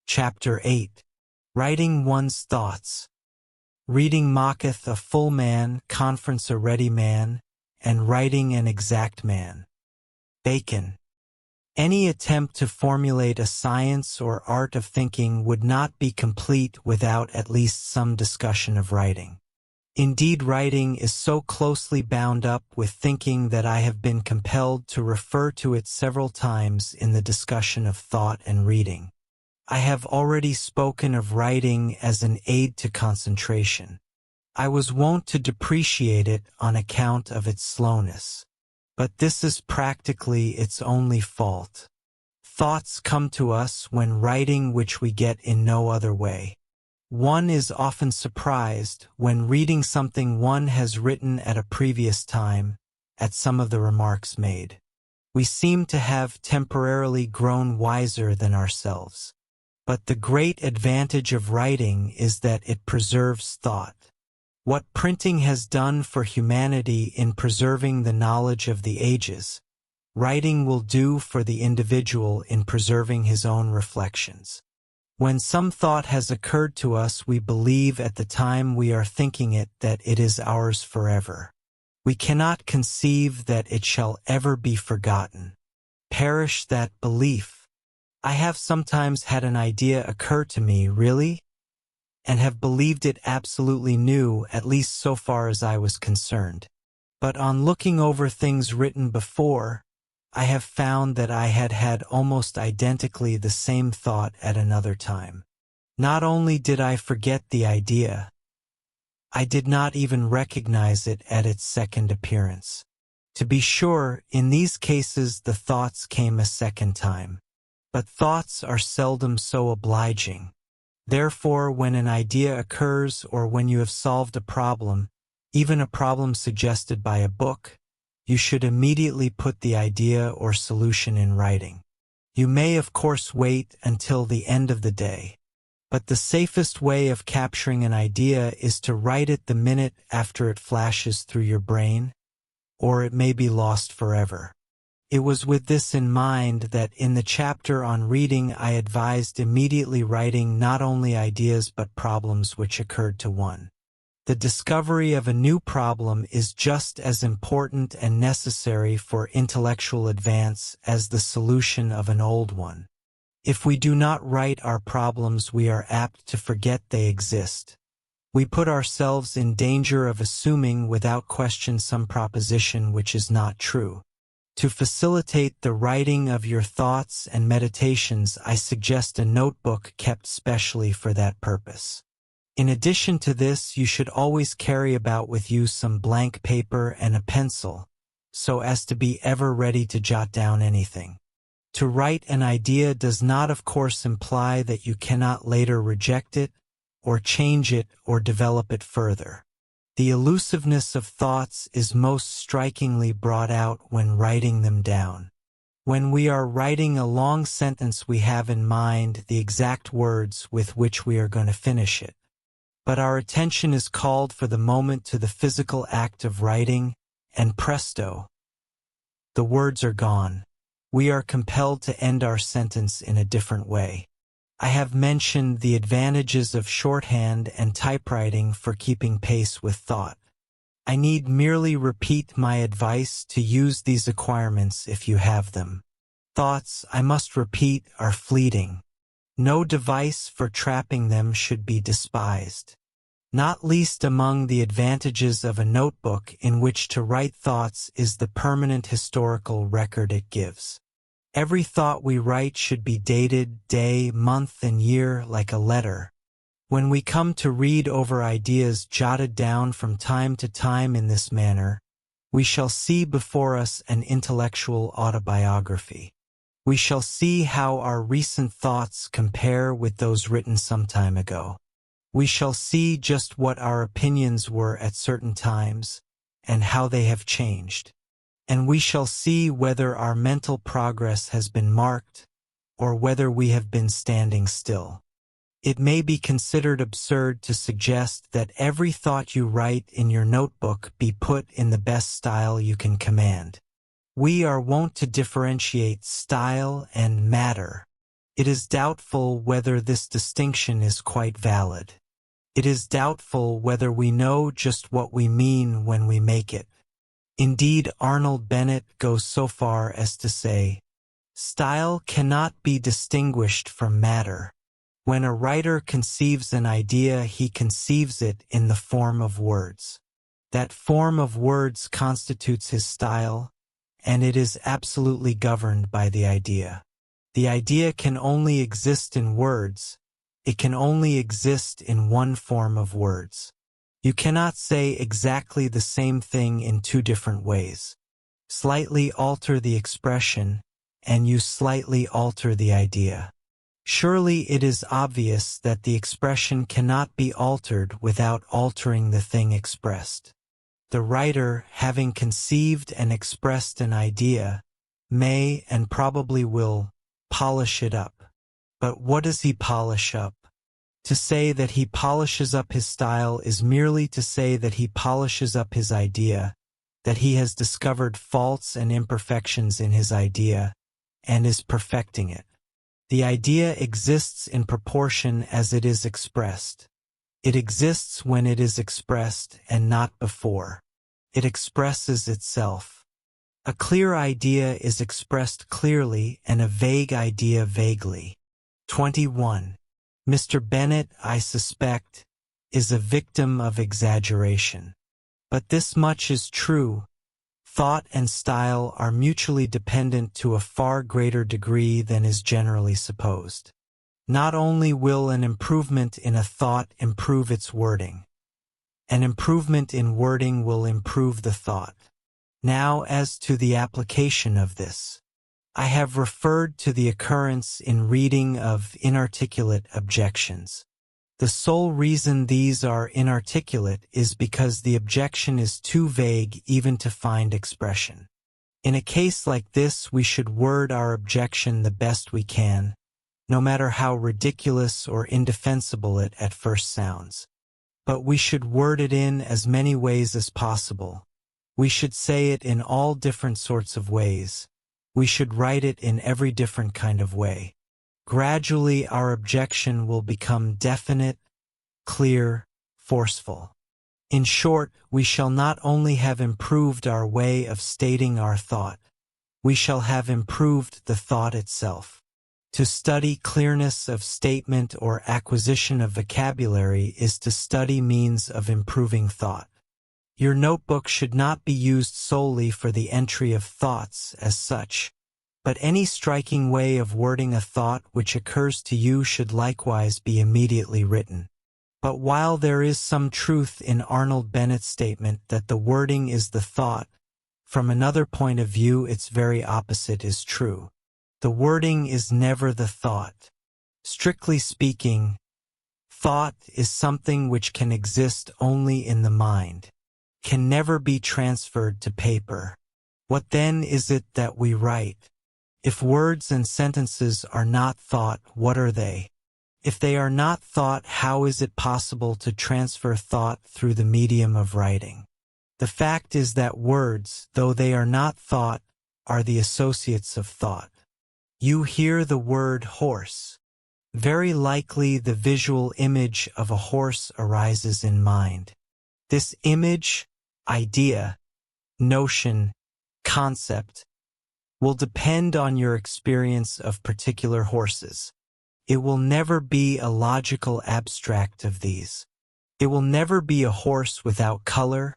Chapter 8. Writing One's Thoughts. Reading maketh a full man, conference a ready man, and writing an exact man. Bacon. Any attempt to formulate a science or art of thinking would not be complete without at least some discussion of writing. Indeed, writing is so closely bound up with thinking that I have been compelled to refer to it several times in the discussion of thought and reading. I have already spoken of writing as an aid to concentration. I was wont to depreciate it on account of its slowness. But this is practically its only fault. Thoughts come to us when writing which we get in no other way. One is often surprised, when reading something one has written at a previous time, at some of the remarks made. We seem to have temporarily grown wiser than ourselves. But the great advantage of writing is that it preserves thought. What printing has done for humanity in preserving the knowledge of the ages, writing will do for the individual in preserving his own reflections. When some thought has occurred to us, we believe at the time we are thinking it that it is ours forever. We cannot conceive that it shall ever be forgotten. Perish that belief. I have sometimes had an idea occur to me, really, and have believed it absolutely new, at least so far as I was concerned. But on looking over things written before, I have found that I had had almost identically the same thought at another time. Not only did I forget the idea, I did not even recognize it at its second appearance. To be sure, in these cases the thoughts came a second time. But thoughts are seldom so obliging. Therefore, when an idea occurs or when you have solved a problem, even a problem suggested by a book, you should immediately put the idea or solution in writing. You may, of course, wait until the end of the day, but the safest way of capturing an idea is to write it the minute after it flashes through your brain, or it may be lost forever. It was with this in mind that in the chapter on reading I advised immediately writing not only ideas but problems which occurred to one. The discovery of a new problem is just as important and necessary for intellectual advance as the solution of an old one. If we do not write our problems, we are apt to forget they exist. We put ourselves in danger of assuming without question some proposition which is not true. To facilitate the writing of your thoughts and meditations, I suggest a notebook kept specially for that purpose. In addition to this, you should always carry about with you some blank paper and a pencil, so as to be ever ready to jot down anything. To write an idea does not, of course, imply that you cannot later reject it, or change it, or develop it further. The elusiveness of thoughts is most strikingly brought out when writing them down. When we are writing a long sentence, we have in mind the exact words with which we are going to finish it. But our attention is called for the moment to the physical act of writing, and presto, the words are gone. We are compelled to end our sentence in a different way. I have mentioned the advantages of shorthand and typewriting for keeping pace with thought. I need merely repeat my advice to use these acquirements if you have them. Thoughts, I must repeat, are fleeting. No device for trapping them should be despised. Not least among the advantages of a notebook in which to write thoughts is the permanent historical record it gives. Every thought we write should be dated, day, month, and year like a letter. When we come to read over ideas jotted down from time to time in this manner, we shall see before us an intellectual autobiography. We shall see how our recent thoughts compare with those written some time ago. We shall see just what our opinions were at certain times, and how they have changed. And we shall see whether our mental progress has been marked, or whether we have been standing still. It may be considered absurd to suggest that every thought you write in your notebook be put in the best style you can command. We are wont to differentiate style and matter. It is doubtful whether this distinction is quite valid. It is doubtful whether we know just what we mean when we make it. Indeed, Arnold Bennett goes so far as to say, "Style cannot be distinguished from matter. When a writer conceives an idea, he conceives it in the form of words. That form of words constitutes his style, and it is absolutely governed by the idea. The idea can only exist in words. It can only exist in one form of words. You cannot say exactly the same thing in two different ways. Slightly alter the expression, and you slightly alter the idea. Surely it is obvious that the expression cannot be altered without altering the thing expressed. The writer, having conceived and expressed an idea, may and probably will polish it up. But what does he polish up? To say that he polishes up his style is merely to say that he polishes up his idea, that he has discovered faults and imperfections in his idea, and is perfecting it. The idea exists in proportion as it is expressed. It exists when it is expressed and not before. It expresses itself. A clear idea is expressed clearly and a vague idea vaguely. 21. Mr. Bennett, I suspect, is a victim of exaggeration. But this much is true. Thought and style are mutually dependent to a far greater degree than is generally supposed. Not only will an improvement in a thought improve its wording. An improvement in wording will improve the thought. Now, as to the application of this, I have referred to the occurrence in reading of inarticulate objections. The sole reason these are inarticulate is because the objection is too vague even to find expression. In a case like this, we should word our objection the best we can, no matter how ridiculous or indefensible it at first sounds. But we should word it in as many ways as possible. We should say it in all different sorts of ways. We should write it in every different kind of way. Gradually, our objection will become definite, clear, forceful. In short, we shall not only have improved our way of stating our thought, we shall have improved the thought itself. To study clearness of statement or acquisition of vocabulary is to study means of improving thought. Your notebook should not be used solely for the entry of thoughts as such, but any striking way of wording a thought which occurs to you should likewise be immediately written. But while there is some truth in Arnold Bennett's statement that the wording is the thought, from another point of view its very opposite is true. The wording is never the thought. Strictly speaking, thought is something which can exist only in the mind, can never be transferred to paper. What then is it that we write? If words and sentences are not thought, what are they? If they are not thought, how is it possible to transfer thought through the medium of writing? The fact is that words, though they are not thought, are the associates of thought. You hear the word horse. Very likely the visual image of a horse arises in mind. This image, idea, notion, concept, will depend on your experience of particular horses. It will never be a logical abstract of these. It will never be a horse without color,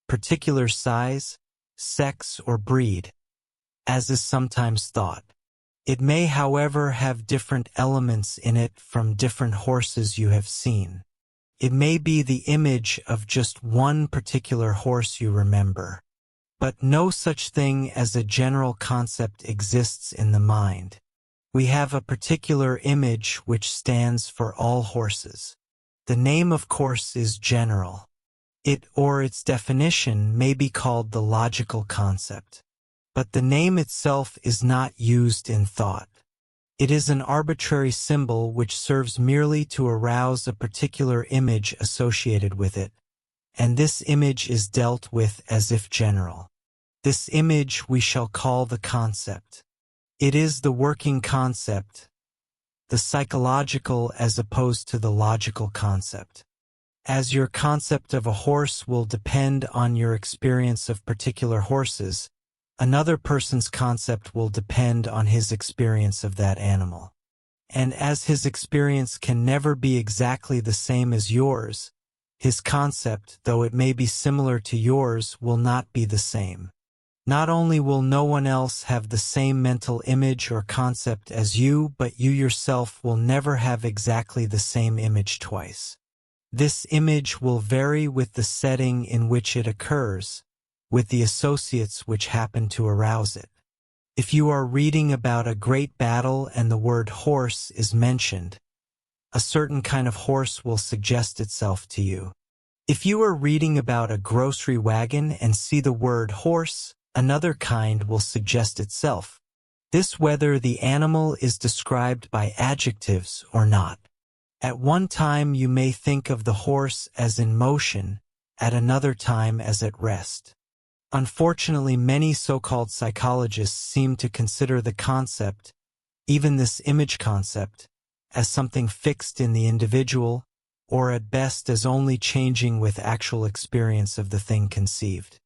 particular size, sex, or breed, as is sometimes thought. It may, however, have different elements in it from different horses you have seen. It may be the image of just one particular horse you remember. But no such thing as a general concept exists in the mind. We have a particular image which stands for all horses. The name, of course, is general. It or its definition may be called the logical concept. But the name itself is not used in thought. It is an arbitrary symbol which serves merely to arouse a particular image associated with it, and this image is dealt with as if general. This image we shall call the concept. It is the working concept, the psychological as opposed to the logical concept. As your concept of a horse will depend on your experience of particular horses, another person's concept will depend on his experience of that animal. And as his experience can never be exactly the same as yours, his concept, though it may be similar to yours, will not be the same. Not only will no one else have the same mental image or concept as you, but you yourself will never have exactly the same image twice. This image will vary with the setting in which it occurs, with the associates which happen to arouse it. If you are reading about a great battle and the word horse is mentioned, a certain kind of horse will suggest itself to you. If you are reading about a grocery wagon and see the word horse, another kind will suggest itself. This whether the animal is described by adjectives or not. At one time you may think of the horse as in motion, at another time as at rest. Unfortunately, many so-called psychologists seem to consider the concept, even this image concept, as something fixed in the individual, or at best as only changing with actual experience of the thing conceived.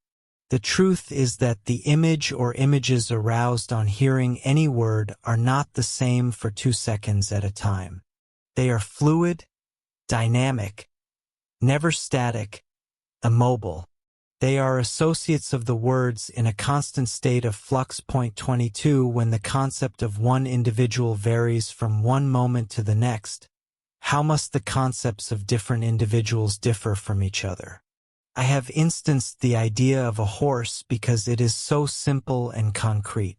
The truth is that the image or images aroused on hearing any word are not the same for 2 seconds at a time. They are fluid, dynamic, never static, immobile. They are associates of the words in a constant state of flux. 22 When the concept of one individual varies from one moment to the next, how must the concepts of different individuals differ from each other? I have instanced the idea of a horse because it is so simple and concrete.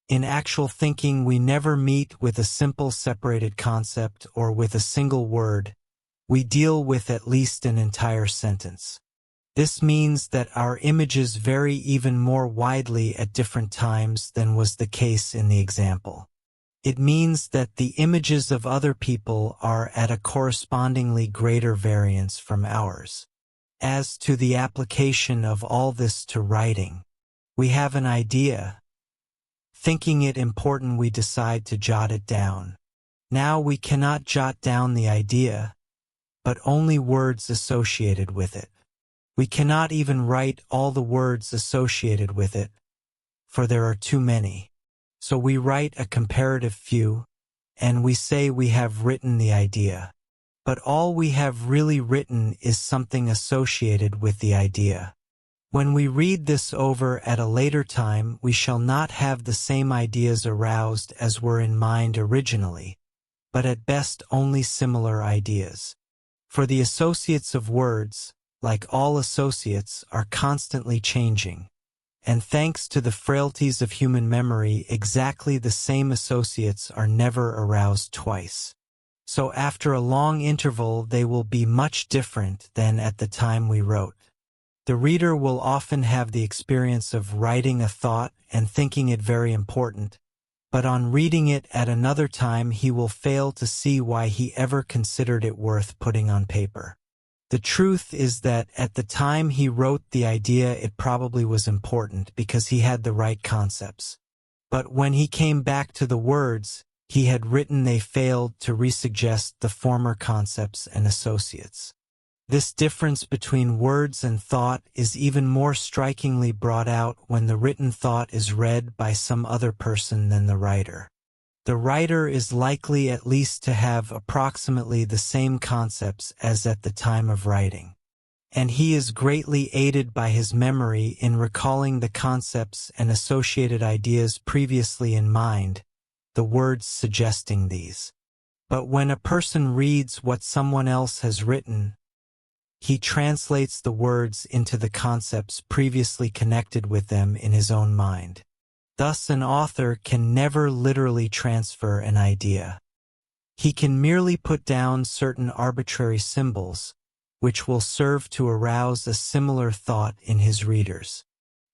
In actual thinking, we never meet with a simple separated concept or with a single word. We deal with at least an entire sentence. This means that our images vary even more widely at different times than was the case in the example. It means that the images of other people are at a correspondingly greater variance from ours. As to the application of all this to writing, we have an idea. Thinking it important, we decide to jot it down. Now we cannot jot down the idea, but only words associated with it. We cannot even write all the words associated with it, for there are too many. So we write a comparative few, and we say we have written the idea. But all we have really written is something associated with the idea. When we read this over at a later time, we shall not have the same ideas aroused as were in mind originally, but at best only similar ideas. For the associates of words, like all associates, are constantly changing. And thanks to the frailties of human memory, exactly the same associates are never aroused twice. So after a long interval they will be much different than at the time we wrote. The reader will often have the experience of writing a thought and thinking it very important, but on reading it at another time he will fail to see why he ever considered it worth putting on paper. The truth is that at the time he wrote the idea it probably was important because he had the right concepts. But when he came back to the words he had written, they failed to resuggest the former concepts and associates. This difference between words and thought is even more strikingly brought out when the written thought is read by some other person than the writer. The writer is likely at least to have approximately the same concepts as at the time of writing. And he is greatly aided by his memory in recalling the concepts and associated ideas previously in mind, the words suggesting these. But when a person reads what someone else has written, he translates the words into the concepts previously connected with them in his own mind. Thus, an author can never literally transfer an idea. He can merely put down certain arbitrary symbols, which will serve to arouse a similar thought in his readers.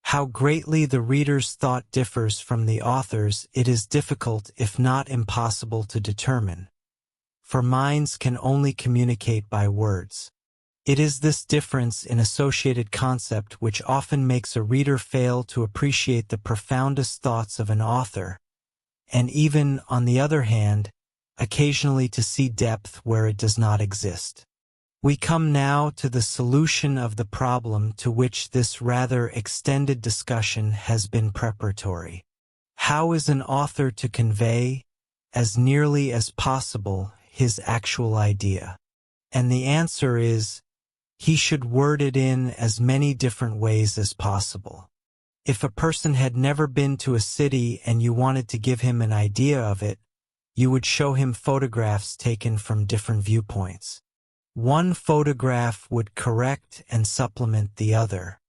How greatly the reader's thought differs from the author's, it is difficult, if not impossible, to determine. For minds can only communicate by words. It is this difference in associated concept which often makes a reader fail to appreciate the profoundest thoughts of an author, and even, on the other hand, occasionally to see depth where it does not exist. We come now to the solution of the problem to which this rather extended discussion has been preparatory. How is an author to convey, as nearly as possible, his actual idea? And the answer is, he should word it in as many different ways as possible. If a person had never been to a city and you wanted to give him an idea of it, you would show him photographs taken from different viewpoints. One photograph would correct and supplement the other.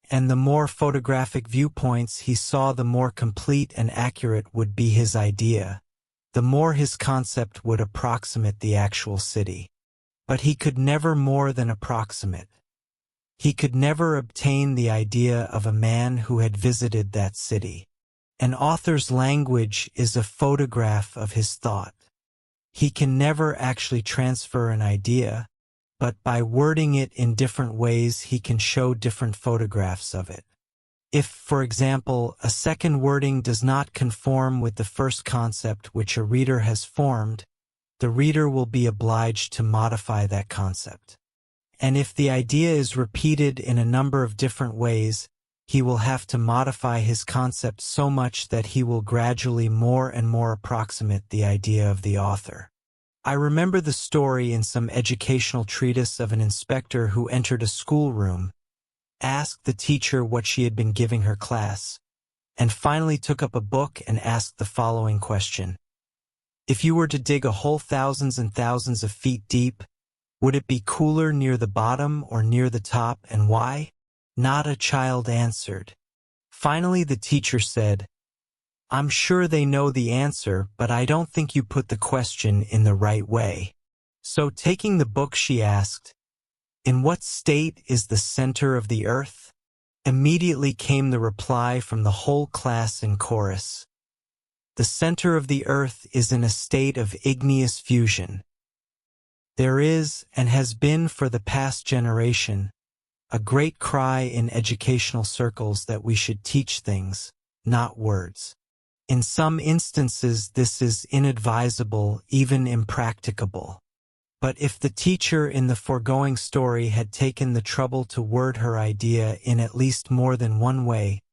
And the more photographic viewpoints he saw, the more complete and accurate would be his idea, the more his concept would approximate the actual city. But he could never more than approximate. He could never obtain the idea of a man who had visited that city. An author's language is a photograph of his thought. He can never actually transfer an idea, but by wording it in different ways he can show different photographs of it. If, for example, a second wording does not conform with the first concept which a reader has formed, the reader will be obliged to modify that concept. And if the idea is repeated in a number of different ways, he will have to modify his concept so much that he will gradually more and more approximate the idea of the author. I remember the story in some educational treatise of an inspector who entered a schoolroom, asked the teacher what she had been giving her class, and finally took up a book and asked the following question. If you were to dig a hole thousands and thousands of feet deep, would it be cooler near the bottom or near the top, and why? Not a child answered. Finally the teacher said, I'm sure they know the answer, but I don't think you put the question in the right way. So taking the book she asked, in what state is the center of the earth? Immediately came the reply from the whole class in chorus. The center of the earth is in a state of igneous fusion. There is, and has been for the past generation, a great cry in educational circles that we should teach things, not words. In some instances this is inadvisable, even impracticable. But if the teacher in the foregoing story had taken the trouble to word her idea in at least more than one way,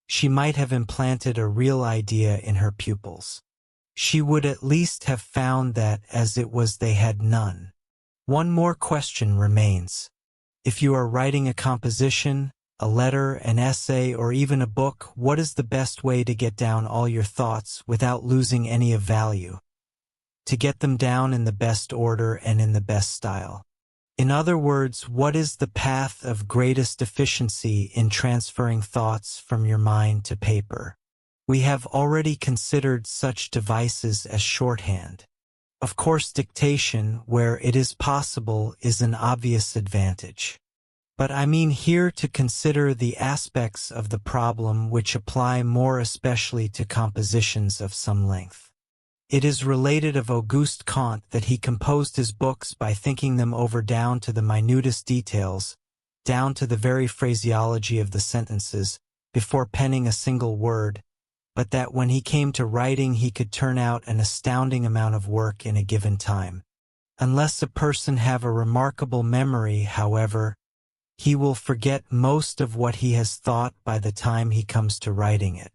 she might have implanted a real idea in her pupils. She would at least have found that, as it was, they had none. One more question remains. If you are writing a composition, a letter, an essay, or even a book, what is the best way to get down all your thoughts without losing any of value? To get them down in the best order and in the best style. In other words, what is the path of greatest efficiency in transferring thoughts from your mind to paper? We have already considered such devices as shorthand. Of course, dictation, where it is possible, is an obvious advantage. But I mean here to consider the aspects of the problem which apply more especially to compositions of some length. It is related of Auguste Comte that he composed his books by thinking them over down to the minutest details, down to the very phraseology of the sentences, before penning a single word, but that when he came to writing he could turn out an astounding amount of work in a given time. Unless a person have a remarkable memory, however, he will forget most of what he has thought by the time he comes to writing it.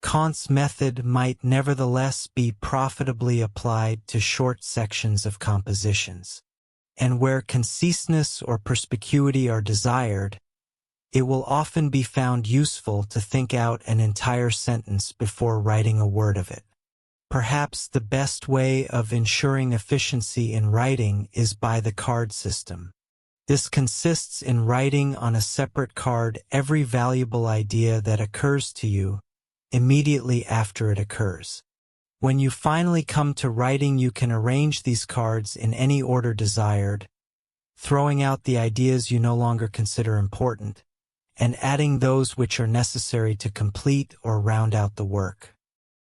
Comte's method might nevertheless be profitably applied to short sections of compositions, and where conciseness or perspicuity are desired, it will often be found useful to think out an entire sentence before writing a word of it. Perhaps the best way of ensuring efficiency in writing is by the card system. This consists in writing on a separate card every valuable idea that occurs to you, immediately after it occurs. When you finally come to writing, you can arrange these cards in any order desired, throwing out the ideas you no longer consider important, and adding those which are necessary to complete or round out the work.